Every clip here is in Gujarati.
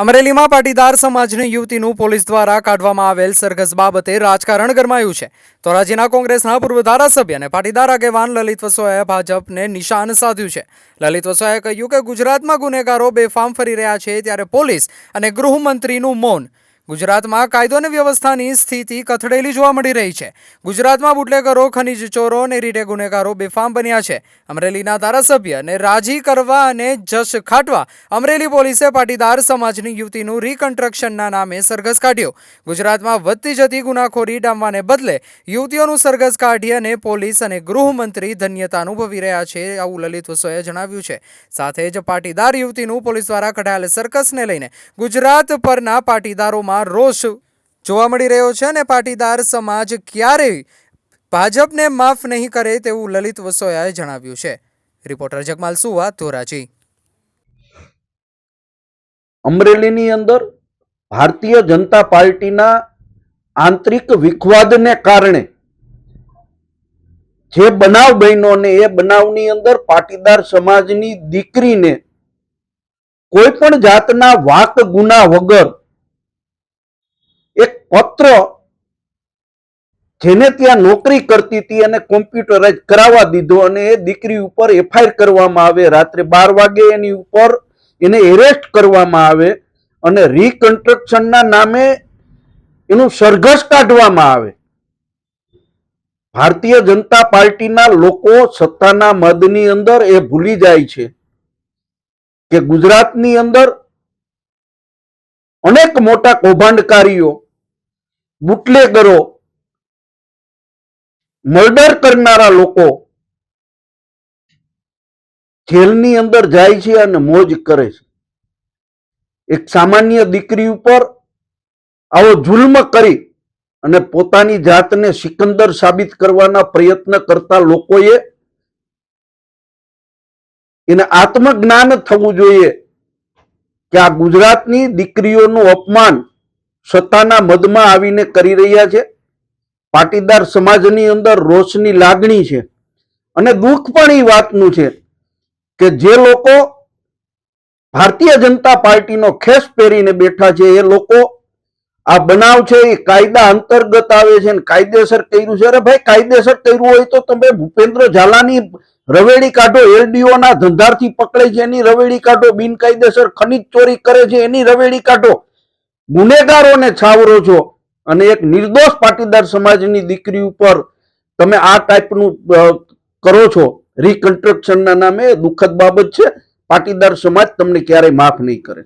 અમરેલીમાં પાટીદાર સમાજની યુવતીનું પોલીસ દ્વારા કાઢવામાં આવેલ સરઘસ બાબતે રાજકારણ ગરમાયું છે। ધોરાજીના કોંગ્રેસના પૂર્વ ધારાસભ્ય અને પાટીદાર આગેવાન લલિત વસોયાએ ભાજપને નિશાન સાધ્યું છે। લલિત વસોયાએ કહ્યું કે ગુજરાતમાં ગુનેગારો બેફામ ફરી રહ્યા છે ત્યારે પોલીસ અને ગૃહમંત્રીનું મૌન। ગુજરાતમાં કાયદો અને વ્યવસ્થાની સ્થિતિ કથળેલી જોવા મળી રહી છે। ગુજરાતમાં બુટલેગરો, ખનીજ ચોરો અને રીઢે ગુનેગારો બેફામ બન્યા છે। અમરેલીના ધારાસભ્યને રાજી કરવા અને જશ ખાટવા અમરેલી પોલીસે પાટીદાર સમાજની યુવતીનું રિકન્સ્ટ્રક્શનના નામે સરઘસ કાઢ્યો। ગુજરાતમાં વધતી જતી ગુનાખોરી ડામવાને બદલે યુવતીઓનું સરઘસ કાઢી અને પોલીસ અને ગૃહમંત્રી ધન્યતા અનુભવી રહ્યા છે, આવું લલિત વસોયાએ જણાવ્યું છે। સાથે જ પાટીદાર યુવતીનું પોલીસ દ્વારા કઢાયેલ સરઘસને લઈને ગુજરાત પરના પાટીદારોમાં રોષ જોવા મળી રહ્યો છે અને પાટીદાર સમાજ ક્યારેય ભાજપને માફ નહીં કરે તેવું લલિત વસોયાએ જણાવ્યું છે। રિપોર્ટર જગમાલ સુવા, ધોરાજી। અમરેલીની અંદર ભારતીય જનતા પાર્ટીના આંતરિક વિખવાદને કારણે જે બનાવ બન્યો ને એ બનાવની અંદર પાટીદાર સમાજની દીકરીને કોઈ પણ જાતના વાક ગુના વગર એક પત્ર જેને ત્યાં નોકરી કરતી હતી અને કોમ્પ્યુટરાઇઝ કરાવવા દીધો અને એ દીકરી ઉપર એફઆઈઆર કરવામાં આવે। રાત્રે 12 વાગે એની ઉપર એને એરેસ્ટ કરવામાં આવે અને રિકન્સ્ટ્રક્શનના નામે એનું સરઘસ કાઢવામાં આવે। ભારતીય જનતા પાર્ટીના લોકો સત્તાના મદની અંદર એ ભૂલી જાય છે કે ગુજરાતની અંદર અનેક મોટા કૌભાંડકારીઓ, બુટલેગરો, મર્ડર કરનારા લોકો જેલની અંદર જાય છે અને મોજ કરે છે। એક સામાન્ય દીકરી ઉપર આવો જુલ્મ કરી અને પોતાની જાતને સિકંદર સાબિત કરવાના પ્રયત્ન કરતા લોકોએ એને આત્મજ્ઞાન થવું જોઈએ કે આ ગુજરાતની દીકરીઓનું અપમાન સત્તાના મદમાં આવીને કરી રહ્યા છે। પાટીદાર સમાજની અંદર રોષની લાગણી છે અને દુઃખ પણ એ વાતનું છે કે જે લોકો ભારતીય જનતા પાર્ટીનો ખેસ પહેરીને બેઠા છે એ લોકો આ બનાવ છે એ કાયદા અંતર્ગત આવે છે અને કાયદેસર કર્યું છે। અરે ભાઈ, કાયદેસર કર્યું હોય તો તમે ભૂપેન્દ્ર ઝાલાની રવેડી કાઢો, એલડીઓ ના ધંધારથી પકડે છે એની રવેડી કાઢો, બિનકાયદેસર ખનીજ ચોરી કરે છે એની રવેડી કાઢો। ગુનેગારોને છાવરો છો અને એક નિર્દોષ પાટીદાર સમાજની દીકરી ઉપર તમે આ ટાઈપનું કરો છો રિકન્સ્ટ્રક્શનના નામે, એ દુઃખદ બાબત છે। પાટીદાર સમાજ તમને ક્યારેય માફ નહીં કરે।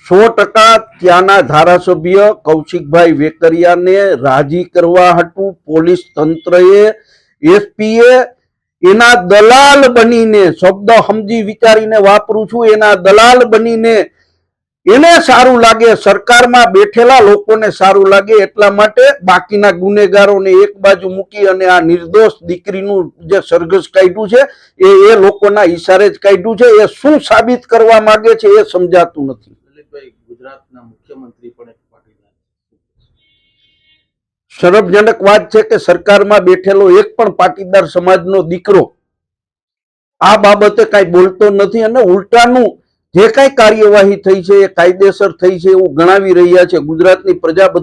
100% ત્યાંના ધારાસભ્ય કૌશિકભાઈ વેકરિયાને રાજી કરવા હાટુ પોલીસ તંત્રએ, એસપીએ એના દલાલ બનીને, શબ્દ સમજી વિચારીને વાપરું છું, એના દલાલ બનીને એને સારું લાગે, સરકારમાં બેઠેલા લોકોને સારું લાગે એટલા માટે બાકીના ગુનેગારોને એક બાજુ મૂકી અને આ નિર્દોષ દીકરીનું જે સરઘસ કાઢ્યું છે એ લોકોના ઈશારે જ કાઢ્યું છે। એ શું સાબિત કરવા માંગે છે એ સમજાતું નથી। ગુજરાતના મુખ્યમંત્રી પણ એક પાટીદાર। શરમજનક વાત છે કે સરકારમાં બેઠેલો એક પણ પાટીદાર સમાજનો દીકરો આ બાબતે કાંઈ બોલતો નથી અને ઉલટાનું જે કાંઈ કાર્યવાહી થઈ છે એ કાયદેસર થઈ છે એવું ગણાવી રહ્યા છે। ગુજરાતની પ્રજા બધું